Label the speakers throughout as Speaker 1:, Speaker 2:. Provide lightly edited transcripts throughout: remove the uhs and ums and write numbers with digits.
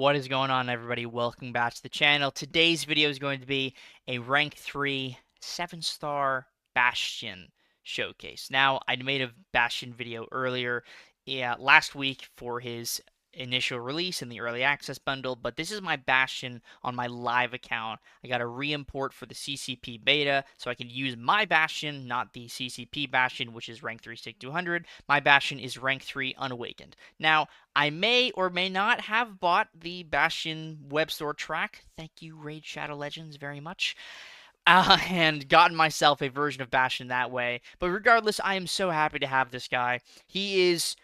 Speaker 1: What is going on, everybody? Welcome back to the channel. Today's video is going to be a rank 3 7-star Bastion showcase. Now, I made a Bastion video earlier last week for his initial release in the early access bundle, but this is my Bastion on my live account. I got a re-import for the CCP beta, so I can use my Bastion, not the CCP Bastion, which is rank 3 stick 200. My Bastion is rank 3 unawakened. Now, I may or may not have bought the Bastion web store track. Thank you, Raid Shadow Legends, very much. And gotten myself a version of Bastion that way. But regardless, I am so happy to have this guy. He is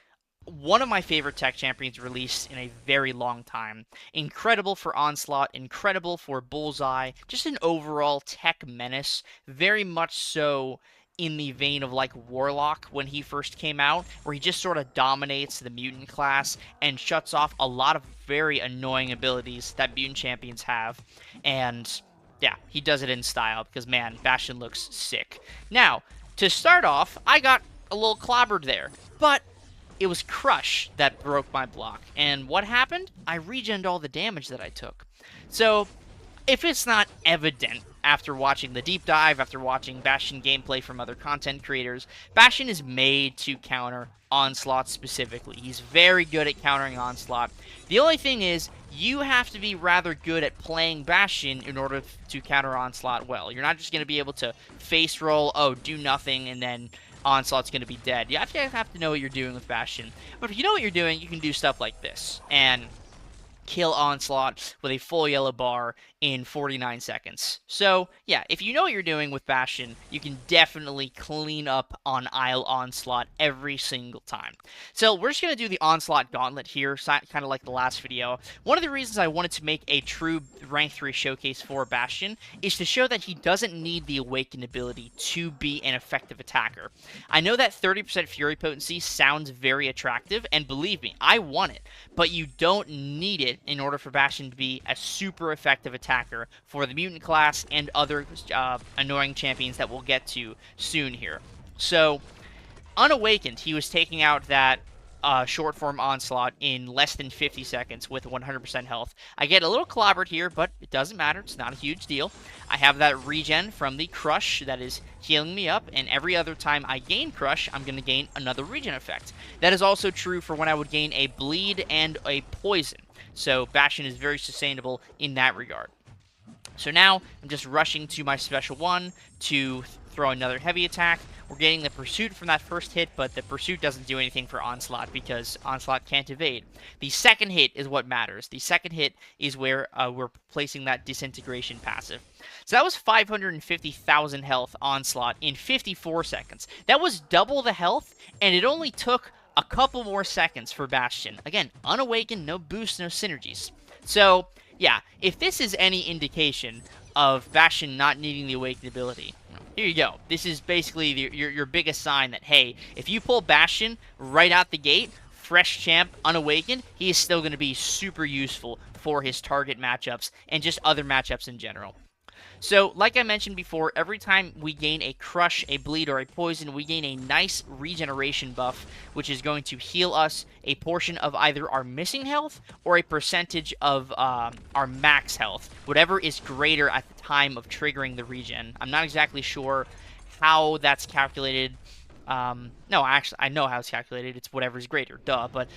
Speaker 1: one of my favorite tech champions released in a very long time. Incredible for Onslaught, incredible for Bullseye, just an overall tech menace. Very much so in the vein of like Warlock when he first came out, where he just sort of dominates the mutant class and shuts off a lot of very annoying abilities that mutant champions have. And yeah, he does it in style because, man, Bastion looks sick. Now, to start off, I got a little clobbered there, but it was Crush that broke my block. And what happened? I regened all the damage that I took. So, if it's not evident after watching the deep dive, after watching Bastion gameplay from other content creators, Bastion is made to counter Onslaught specifically. He's very good at countering Onslaught. The only thing is, you have to be rather good at playing Bastion in order to counter Onslaught well. You're not just going to be able to face roll, do nothing, and then Onslaught's going to be dead. You have to know what you're doing with Bastion. But if you know what you're doing, you can do stuff like this. And kill Onslaught with a full yellow bar in 49 seconds. So, yeah, if you know what you're doing with Bastion, you can definitely clean up on Isle Onslaught every single time. So, we're just going to do the Onslaught Gauntlet here, kind of like the last video. One of the reasons I wanted to make a true rank 3 showcase for Bastion is to show that he doesn't need the Awakened ability to be an effective attacker. I know that 30% Fury Potency sounds very attractive, and believe me, I want it, but you don't need it in order for Bastion to be a super effective attacker for the mutant class and other annoying champions that we'll get to soon here. So, unawakened, he was taking out that short form Onslaught in less than 50 seconds with 100% health. I get a little clobbered here, but it doesn't matter. It's not a huge deal. I have that regen from the Crush that is healing me up, and every other time I gain Crush, I'm going to gain another regen effect. That is also true for when I would gain a Bleed and a Poison. So Bastion is very sustainable in that regard. So now I'm just rushing to my special one to throw another heavy attack. We're getting the Pursuit from that first hit, but the Pursuit doesn't do anything for Onslaught because Onslaught can't evade. The second hit is what matters. The second hit is where we're placing that Disintegration passive. So that was 550,000 health Onslaught in 54 seconds. That was double the health, and it only took a couple more seconds for Bastion. Again, unawakened, no boost, no synergies. So, yeah, if this is any indication of Bastion not needing the Awakened ability, here you go. This is basically your biggest sign that, hey, if you pull Bastion right out the gate, fresh champ, unawakened, he is still going to be super useful for his target matchups and just other matchups in general. So, like I mentioned before, every time we gain a Crush, a Bleed, or a Poison, we gain a nice regeneration buff, which is going to heal us a portion of either our missing health or a percentage of our max health, whatever is greater at the time of triggering the regen. I'm not exactly sure how that's calculated. No, actually, I know how it's calculated. It's whatever is greater, duh. But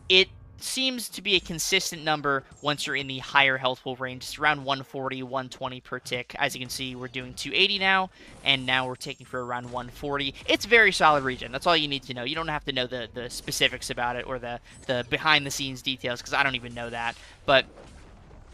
Speaker 1: it seems to be a consistent number once you're in the higher health pool range. It's around 140, 120 per tick. As you can see, we're doing 280 now, and now we're taking for around 140. It's very solid regen. That's all you need to know. You don't have to know the specifics about it or the behind-the-scenes details, because I don't even know that. But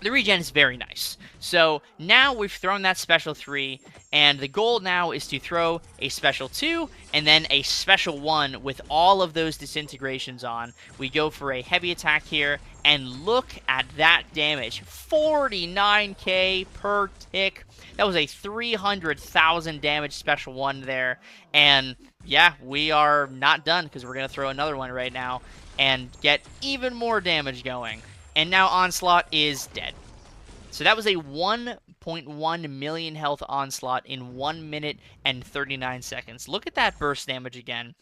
Speaker 1: the regen is very nice. So now we've thrown that special 3, and the goal now is to throw a special 2 and then a special 1 with all of those disintegrations on. We go for a heavy attack here, and look at that damage. 49k per tick. That was a 300,000 damage special 1 there. And yeah, we are not done because we're going to throw another one right now and get even more damage going. And now Onslaught is dead. So that was a 1.1 million health Onslaught in 1 minute and 39 seconds. Look at that burst damage again.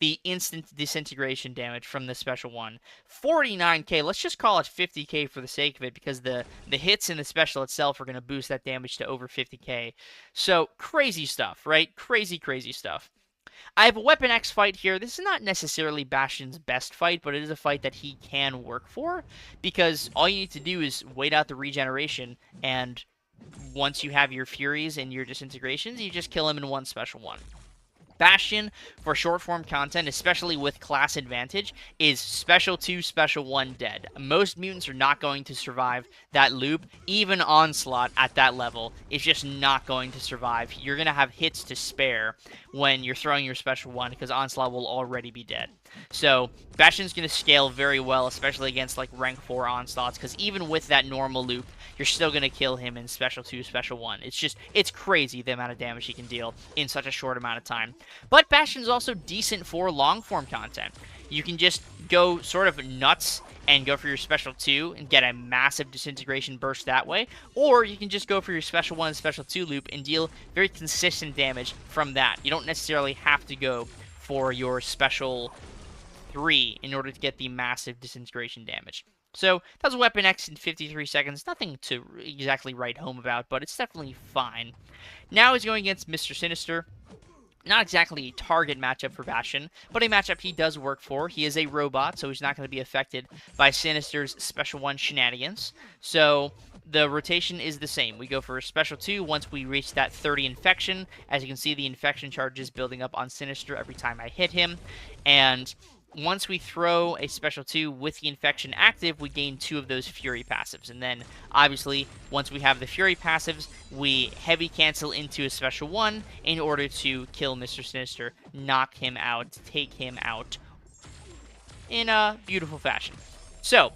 Speaker 1: the instant disintegration damage from the special one. 49k, let's just call it 50k for the sake of it, because the hits in the special itself are going to boost that damage to over 50k. So, crazy stuff, right? Crazy, crazy stuff. I have a Weapon X fight here. This is not necessarily Bastion's best fight, but it is a fight that he can work for, because all you need to do is wait out the regeneration, and once you have your Furies and your Disintegrations, you just kill him in one special one. Bastion, for short form content, especially with class advantage, is special 2, special 1 dead. Most mutants are not going to survive that loop. Even Onslaught at that level is just not going to survive. You're going to have hits to spare when you're throwing your special 1, because Onslaught will already be dead. So Bastion's going to scale very well, especially against like rank 4 Onslaughts, because even with that normal loop, you're still going to kill him in special 2, special 1. It's crazy the amount of damage he can deal in such a short amount of time. But Bastion's also decent for long-form content. You can just go sort of nuts and go for your special 2 and get a massive disintegration burst that way, or you can just go for your special 1 and special 2 loop and deal very consistent damage from that. You don't necessarily have to go for your special 3 in order to get the massive disintegration damage. So that was Weapon X in 53 seconds. Nothing to exactly write home about, but it's definitely fine. Now he's going against Mr. Sinister. Not exactly a target matchup for Bastion, but a matchup he does work for. He is a robot, so he's not going to be affected by Sinister's special 1 shenanigans. So the rotation is the same. We go for a special 2 once we reach that 30 infection. As you can see, the infection charges building up on Sinister every time I hit him. And once we throw a special 2 with the infection active, we gain 2 of those Fury passives. And then, obviously, once we have the Fury passives, we heavy cancel into a special 1 in order to kill Mr. Sinister, knock him out, take him out in a beautiful fashion. So,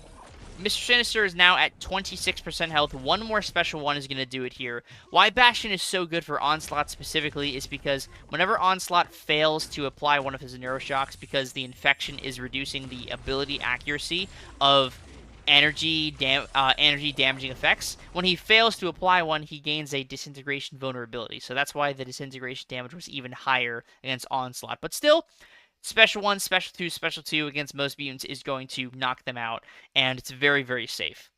Speaker 1: Mr. Sinister is now at 26% health. One more special 1 is going to do it here. Why Bastion is so good for Onslaught specifically is because whenever Onslaught fails to apply one of his Neuroshocks, because the infection is reducing the ability accuracy of energy damaging effects, when he fails to apply one, he gains a disintegration vulnerability. So that's why the disintegration damage was even higher against Onslaught. But still, special 1, special 2, special 2 against most mutants is going to knock them out, and it's very, very safe.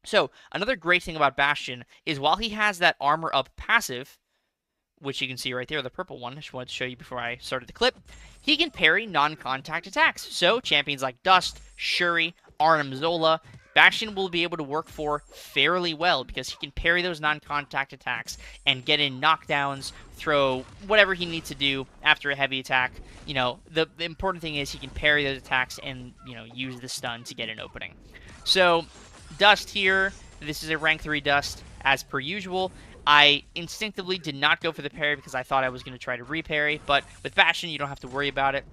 Speaker 1: So, another great thing about Bastion is while he has that armor up passive, which you can see right there, the purple one, I just wanted to show you before I started the clip, he can parry non-contact attacks. So, champions like Dust, Shuri, Arnim Zola, Bastion will be able to work for fairly well because he can parry those non-contact attacks and get in knockdowns, throw whatever he needs to do after a heavy attack. You know, the important thing is he can parry those attacks and, you know, use the stun to get an opening. So, Dust here, this is a rank 3 Dust as per usual. I instinctively did not go for the parry because I thought I was going to try to reparry, but with Bastion you don't have to worry about it.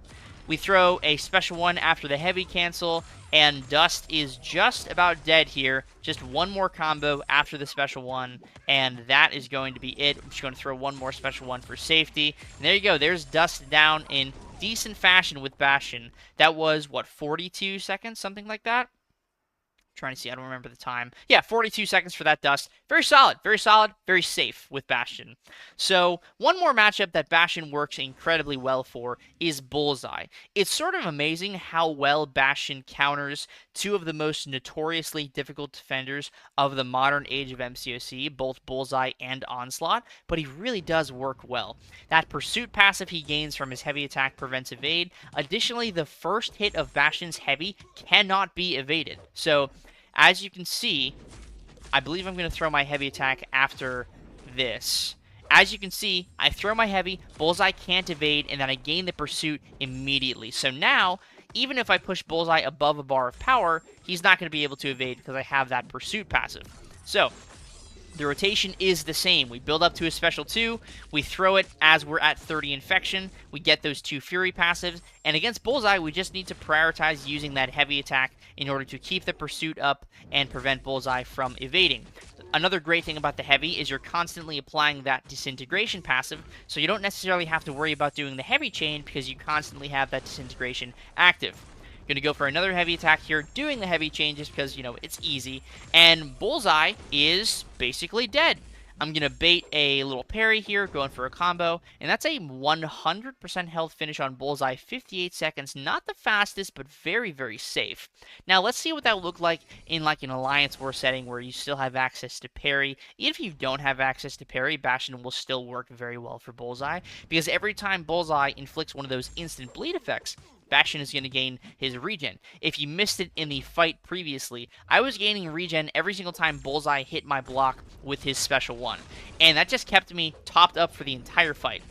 Speaker 1: We throw a special 1 after the heavy cancel, and Dust is just about dead here. Just one more combo after the special 1, and that is going to be it. I'm just going to throw one more special 1 for safety. And there you go. There's Dust down in decent fashion with Bastion. That was, what, 42 seconds? Something like that? Trying to see, I don't remember the time. Yeah, 42 seconds for that Dust. Very solid, very safe with Bastion. So, one more matchup that Bastion works incredibly well for is Bullseye. It's sort of amazing how well Bastion counters 2 of the most notoriously difficult defenders of the modern age of MCOC, both Bullseye and Onslaught, but he really does work well. That pursuit passive he gains from his heavy attack prevents evade. Additionally, the first hit of Bastion's heavy cannot be evaded. So, as you can see, I believe I'm going to throw my heavy attack after this. As you can see, I throw my heavy, Bullseye can't evade, and then I gain the pursuit immediately. So now, even if I push Bullseye above a bar of power, he's not going to be able to evade because I have that pursuit passive. So, the rotation is the same. We build up to a special 2, we throw it as we're at 30 infection, we get those 2 Fury passives, and against Bullseye, we just need to prioritize using that heavy attack in order to keep the pursuit up and prevent Bullseye from evading. Another great thing about the heavy is you're constantly applying that disintegration passive, so you don't necessarily have to worry about doing the heavy chain because you constantly have that disintegration active. Going to go for another heavy attack here, doing the heavy chain just because, you know, it's easy. And Bullseye is basically dead. I'm going to bait a little parry here, going for a combo, and that's a 100% health finish on Bullseye, 58 seconds. Not the fastest, but very, very safe. Now, let's see what that would look like in like an Alliance War setting where you still have access to parry. Even if you don't have access to parry, Bastion will still work very well for Bullseye, because every time Bullseye inflicts one of those instant bleed effects, Bastion is going to gain his regen. If you missed it in the fight previously, I was gaining regen every single time Bullseye hit my block with his special one, and that just kept me topped up for the entire fight.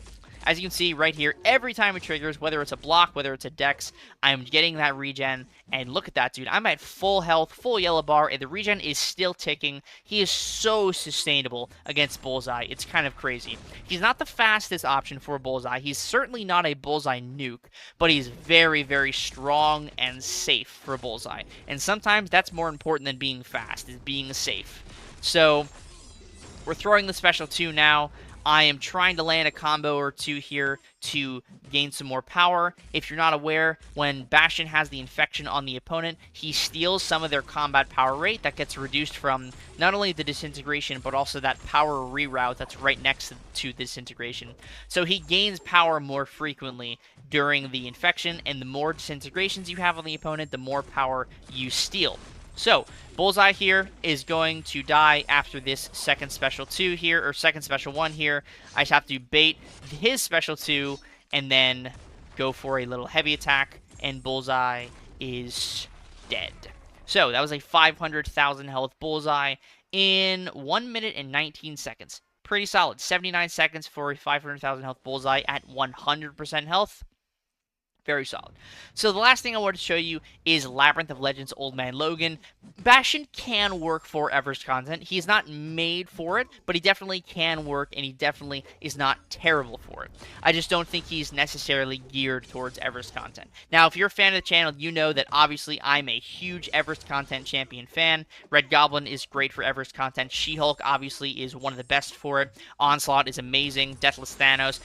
Speaker 1: As you can see right here, every time it triggers, whether it's a block, whether it's a dex, I'm getting that regen. And look at that, dude. I'm at full health, full yellow bar, and the regen is still ticking. He is so sustainable against Bullseye. It's kind of crazy. He's not the fastest option for Bullseye. He's certainly not a Bullseye nuke, but he's very, very strong and safe for Bullseye. And sometimes that's more important than being fast, is being safe. So we're throwing the special 2 now. I am trying to land a combo or 2 here to gain some more power. If you're not aware, when Bastion has the infection on the opponent, he steals some of their combat power rate. That gets reduced from not only the disintegration, but also that power reroute that's right next to disintegration. So he gains power more frequently during the infection, and the more disintegrations you have on the opponent, the more power you steal. So, Bullseye here is going to die after this second special 2 here, or second special 1 here. I just have to bait his special 2 and then go for a little heavy attack, and Bullseye is dead. So, that was a 500,000 health Bullseye in 1 minute and 19 seconds. Pretty solid. 79 seconds for a 500,000 health Bullseye at 100% health. Very solid. So the last thing I want to show you is Labyrinth of Legends Old Man Logan. Bastion can work for Everest content. He's not made for it, but he definitely can work, and he definitely is not terrible for it. I just don't think he's necessarily geared towards Everest content. Now, if you're a fan of the channel, you know that obviously I'm a huge Everest content champion fan. Red Goblin is great for Everest content. She-Hulk obviously is one of the best for it. Onslaught is amazing. Deathless Thanos.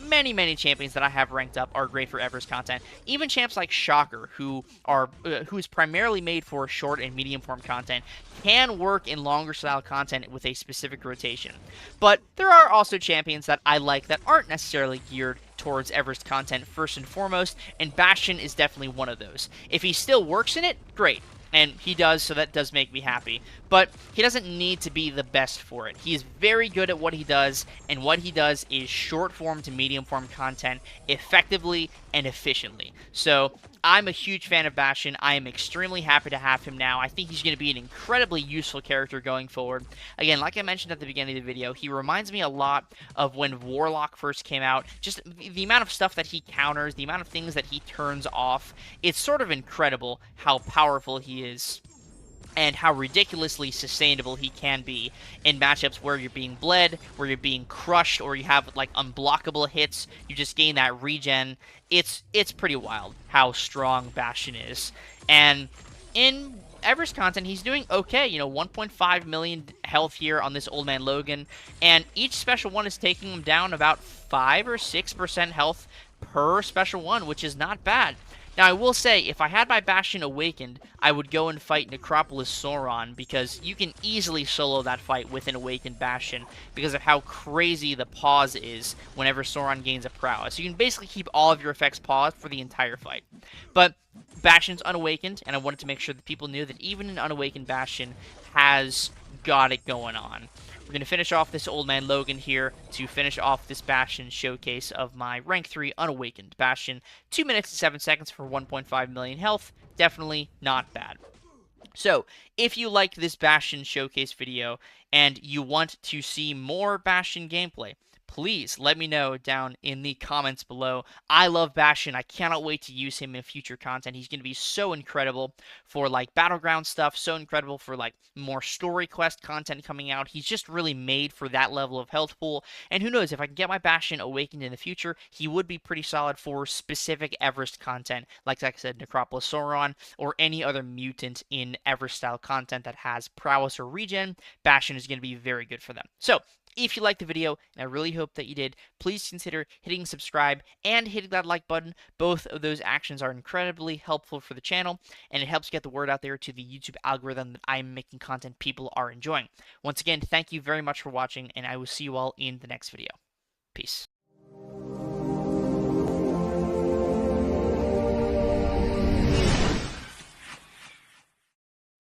Speaker 1: Many champions that I have ranked up are great for Everest content. Even champs like Shocker, who is primarily made for short and medium form content, can work in longer style content with a specific rotation. But there are also champions that I like that aren't necessarily geared towards Everest content first and foremost, and Bastion is definitely one of those. If he still works in it, great. And he does, so that does make me happy. But he doesn't need to be the best for it. He is very good at what he does, and what he does is short form to medium form content effectively and efficiently. So I'm a huge fan of Bastion. I am extremely happy to have him now. I think he's going to be an incredibly useful character going forward. Again, like I mentioned at the beginning of the video, he reminds me a lot of when Warlock first came out. Just the amount of stuff that he counters, the amount of things that he turns off. It's sort of incredible how powerful he is and how ridiculously sustainable he can be in matchups where you're being bled, where you're being crushed, or you have like unblockable hits. You just gain that regen. It's pretty wild how strong Bastion is. And in Everest content, he's doing okay. You know, 1.5 million health here on this Old Man Logan, and each special one is taking him down about 5 or 6% health per special one, which is not bad. Now, I will say, if I had my Bastion awakened, I would go and fight Necropolis Sauron, because you can easily solo that fight with an awakened Bastion because of how crazy the pause is whenever Sauron gains a prowess. You can basically keep all of your effects paused for the entire fight. But Bastion's unawakened, and I wanted to make sure that people knew that even an unawakened Bastion has got it going on. We're going to finish off this Old Man Logan here to finish off this Bastion showcase of my Rank 3 Unawakened Bastion. 2 minutes and 7 seconds for 1.5 million health. Definitely not bad. So, if you liked this Bastion showcase video and you want to see more Bastion gameplay, please let me know down in the comments below. I love Bastion. I cannot wait to use him in future content. He's going to be so incredible for like battleground stuff, so incredible for like more story quest content coming out. He's just really made for that level of health pool. And who knows, if I can get my Bastion awakened in the future, he would be pretty solid for specific Everest content, like I said, Necropolis Sauron, or any other mutant in Everest style content that has prowess or regen. Bastion is going to be very good for them. So, If you liked the video, and I really hope that you did, please consider hitting subscribe and hitting that like button. Both of those actions are incredibly helpful for the channel, and it helps get the word out there to the YouTube algorithm that I'm making content people are enjoying. Once again, thank you very much for watching, and I will see you all in the next video. Peace.